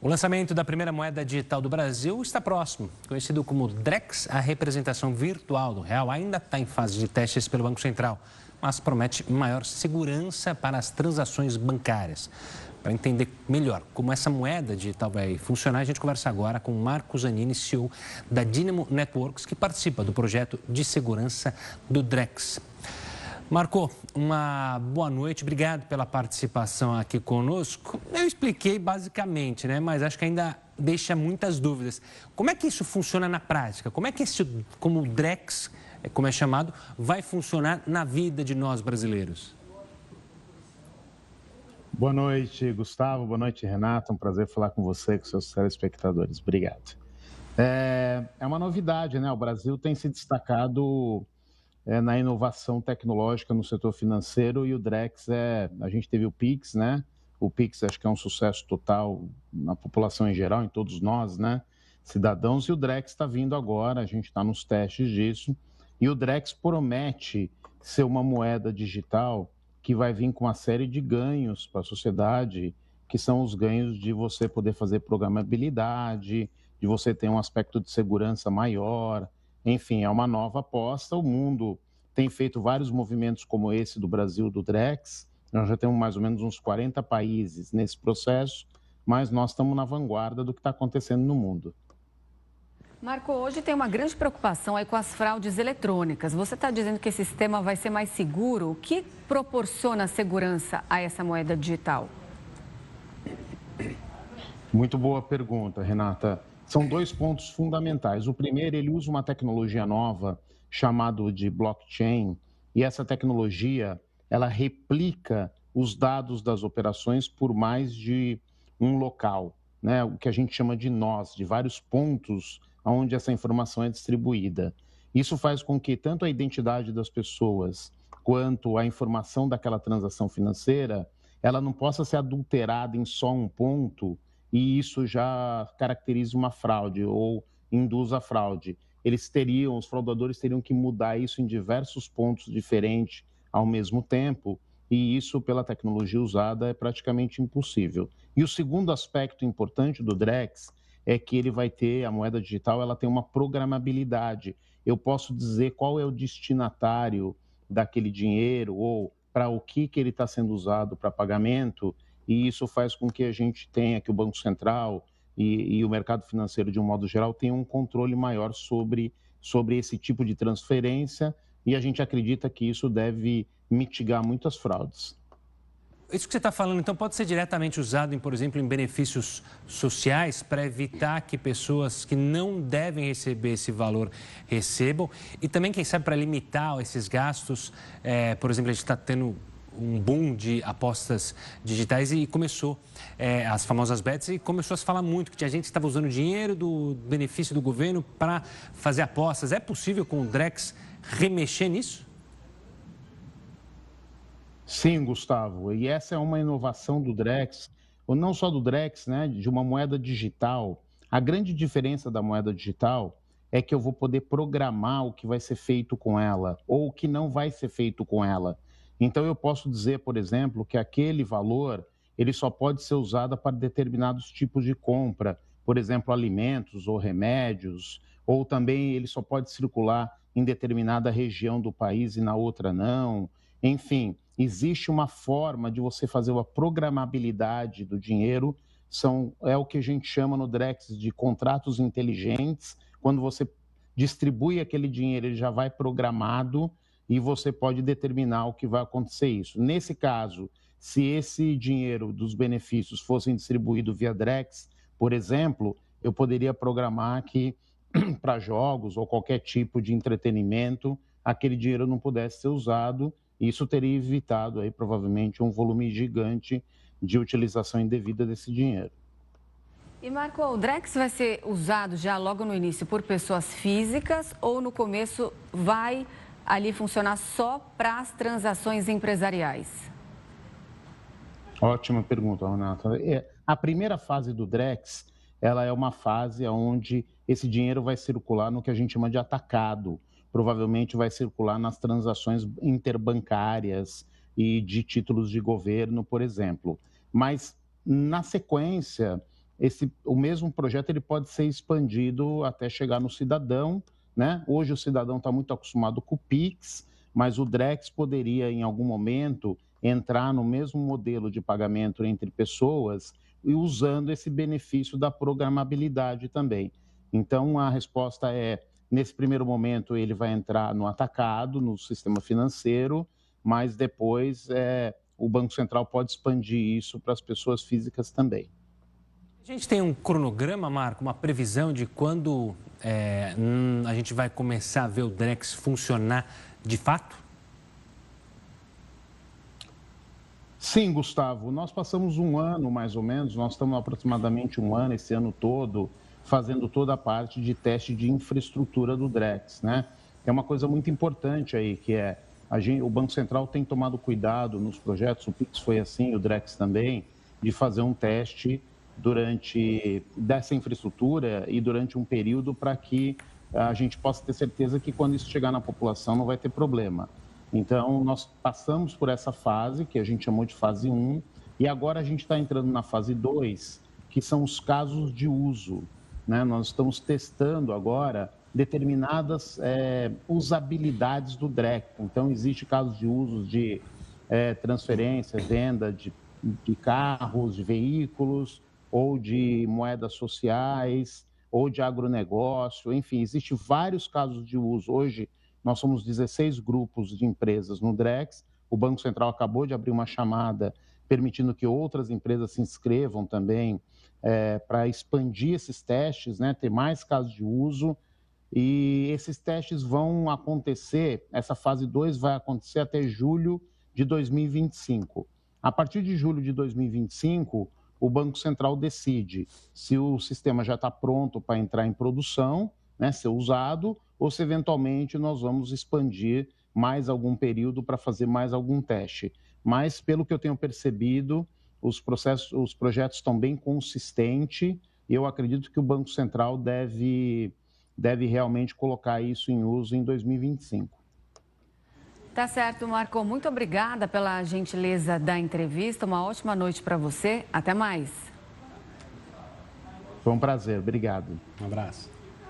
O lançamento da primeira moeda digital do Brasil está próximo. Conhecido como Drex, a representação virtual do real ainda está em fase de testes pelo Banco Central, mas promete maior segurança para as transações bancárias. Para entender melhor como essa moeda digital vai funcionar, a gente conversa agora com Marco Zanini, CEO da Dynamo Networks, que participa do projeto de segurança do Drex. Marco, uma boa noite, obrigado pela participação aqui conosco. Eu expliquei basicamente, mas acho que ainda deixa muitas dúvidas. Como é que isso funciona na prática? Como é que como o Drex, como é chamado, vai funcionar na vida de nós brasileiros? Boa noite, Gustavo. Boa noite, Renata. Um prazer falar com você e com seus telespectadores. Obrigado. É uma novidade, O Brasil tem se destacado na inovação tecnológica no setor financeiro e o Drex a gente teve o Pix, O Pix acho que é um sucesso total na população em geral, em todos nós, cidadãos, e o Drex está vindo agora, a gente está nos testes disso, e o Drex promete ser uma moeda digital que vai vir com uma série de ganhos para a sociedade, que são os ganhos de você poder fazer programabilidade, de você ter um aspecto de segurança maior. Enfim, é uma nova aposta. O mundo tem feito vários movimentos como esse do Brasil, do Drex. Nós já temos mais ou menos uns 40 países nesse processo, mas nós estamos na vanguarda do que está acontecendo no mundo. Marco, hoje tem uma grande preocupação aí com as fraudes eletrônicas. Você está dizendo que esse sistema vai ser mais seguro? O que proporciona segurança a essa moeda digital? Muito boa pergunta, Renata. São dois pontos fundamentais. O primeiro, ele usa uma tecnologia nova chamada de blockchain, e essa tecnologia, ela replica os dados das operações por mais de um local, O que a gente chama de nós, de vários pontos onde essa informação é distribuída. Isso faz com que tanto a identidade das pessoas quanto a informação daquela transação financeira, ela não possa ser adulterada em só um ponto, e isso já caracteriza uma fraude ou induz a fraude. Os fraudadores teriam que mudar isso em diversos pontos diferentes ao mesmo tempo, e isso, pela tecnologia usada, é praticamente impossível. E o segundo aspecto importante do Drex é que ele vai ter, a moeda digital, ela tem uma programabilidade. Eu posso dizer qual é o destinatário daquele dinheiro ou para o que ele está sendo usado para pagamento, e isso faz com que a gente tenha, que o Banco Central e o mercado financeiro, de um modo geral, tenham um controle maior sobre esse tipo de transferência, e a gente acredita que isso deve mitigar muitas fraudes. Isso que você está falando, então, pode ser diretamente usado, por exemplo, em benefícios sociais para evitar que pessoas que não devem receber esse valor recebam, e também, quem sabe, para limitar esses gastos. Por exemplo, a gente está tendo um boom de apostas digitais e começou, as famosas bets, e começou a se falar muito que tinha gente que estava usando dinheiro do benefício do governo para fazer apostas. É possível, com o Drex, remexer nisso? Sim, Gustavo, e essa é uma inovação do Drex, ou não só do Drex, de uma moeda digital. A grande diferença da moeda digital é que eu vou poder programar o que vai ser feito com ela ou o que não vai ser feito com ela. Então, eu posso dizer, por exemplo, que aquele valor ele só pode ser usado para determinados tipos de compra, por exemplo, alimentos ou remédios, ou também ele só pode circular em determinada região do país e na outra não. Enfim, existe uma forma de você fazer a programabilidade do dinheiro, é o que a gente chama no Drex de contratos inteligentes. Quando você distribui aquele dinheiro, ele já vai programado e você pode determinar o que vai acontecer isso. Nesse caso, se esse dinheiro dos benefícios fossem distribuído via Drex, por exemplo, eu poderia programar que para jogos ou qualquer tipo de entretenimento, aquele dinheiro não pudesse ser usado. Isso teria evitado aí, provavelmente, um volume gigante de utilização indevida desse dinheiro. E, Marco, o Drex vai ser usado já logo no início por pessoas físicas ou no começo vai ali funcionar só para as transações empresariais? Ótima pergunta, Renata. A primeira fase do Drex, ela é uma fase onde esse dinheiro vai circular no que a gente chama de atacado. Provavelmente vai circular nas transações interbancárias e de títulos de governo, por exemplo. Mas, na sequência, o mesmo projeto ele pode ser expandido até chegar no cidadão, né? Hoje o cidadão está muito acostumado com o Pix, mas o Drex poderia, em algum momento, entrar no mesmo modelo de pagamento entre pessoas e usando esse benefício da programabilidade também. Então, a resposta é, nesse primeiro momento, ele vai entrar no atacado, no sistema financeiro, mas depois o Banco Central pode expandir isso para as pessoas físicas também. A gente tem um cronograma, Marco, uma previsão de quando a gente vai começar a ver o Drex funcionar de fato? Sim, Gustavo, nós passamos um ano mais ou menos, nós estamos aproximadamente um ano, esse ano todo, fazendo toda a parte de teste de infraestrutura do Drex, né? É uma coisa muito importante aí, que o Banco Central tem tomado cuidado nos projetos, o Pix foi assim, o Drex também, de fazer um teste dessa infraestrutura e durante um período para que a gente possa ter certeza que quando isso chegar na população não vai ter problema. Então, nós passamos por essa fase, que a gente chamou de fase 1, e agora a gente está entrando na fase 2, que são os casos de uso, né? Nós estamos testando agora determinadas usabilidades do Drex. Então, existe casos de uso de transferência, venda de carros, de veículos, ou de moedas sociais, ou de agronegócio, enfim, existem vários casos de uso. Hoje, nós somos 16 grupos de empresas no Drex, o Banco Central acabou de abrir uma chamada permitindo que outras empresas se inscrevam também para expandir esses testes, né, ter mais casos de uso, e esses testes vão acontecer, essa fase 2 vai acontecer até julho de 2025. A partir de julho de 2025, o Banco Central decide se o sistema já está pronto para entrar em produção, né, ser usado, ou se eventualmente nós vamos expandir mais algum período para fazer mais algum teste. Mas, pelo que eu tenho percebido, os projetos estão bem consistentes e eu acredito que o Banco Central deve realmente colocar isso em uso em 2025. Tá certo, Marco. Muito obrigada pela gentileza da entrevista. Uma ótima noite para você. Até mais. Foi um prazer. Obrigado. Um abraço.